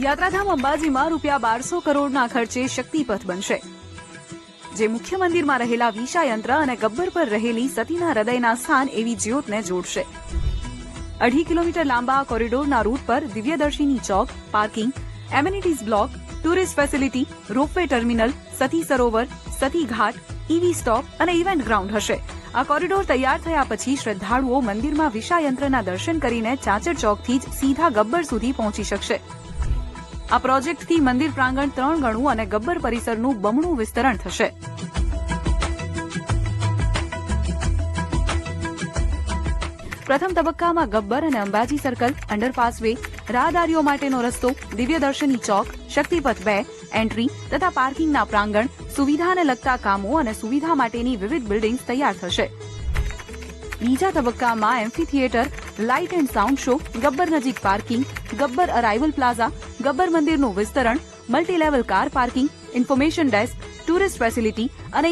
યાત્રાધામ અંબાજીમાં ₹1200 કરોડના ખર્ચે શક્તિપથ બનશે, જે મુખ્ય મંદિરમાં રહેલા વિષાયંત્ર અને ગબ્બર પર રહેલી સતીના હૃદયના સ્થાન એવી જ્યોતને જોડશે. 2.5 કિલોમીટર લાંબા કોરિડોરના રૂટ પર દિવ્યદર્શિની ચોક, parking, amenities block, tourist facility, ropeway terminal, Sati Sarovar, Sati Ghat, EV stop અને ઇવેન્ટ ગ્રાઉન્ડ હશે. આ કોરિડોર તૈયાર થયા પછી શ્રદ્ધાળુઓ મંદિરમાં વિષાયંત્રના દર્શન કરીને ચાચર ચોકથી જ સીધા ગબ્બર સુધી પહોંચી શકશે. આ પ્રોજેક્ટથી મંદિર પ્રાંગણ 3 ગણું અને ગબ્બર પરિસરનું બમણું વિસ્તરણ થશે. પ્રથમ તબક્કામાં ગબ્બર અને અંબાજી સર્કલ, અંડરપાસ વે, રાહદારીઓ માટેનો રસ્તો, દિવ્યદર્શિની ચોક, શક્તિપથ 2, એન્ટ્રી તથા પાર્કિંગના પ્રાંગણ, સુવિધાને લગતા કામો અને સુવિધા માટેની વિવિધ બિલ્ડિંગ્સ તૈયાર થશે. બીજા તબક્કામાં amphitheatre, light and sound show, Gabbar નજીક parking, Gabbar arrival plaza, Gabbar મંદિરનું વિસ્તરણ, multi level car parking, information desk, tourist facility અને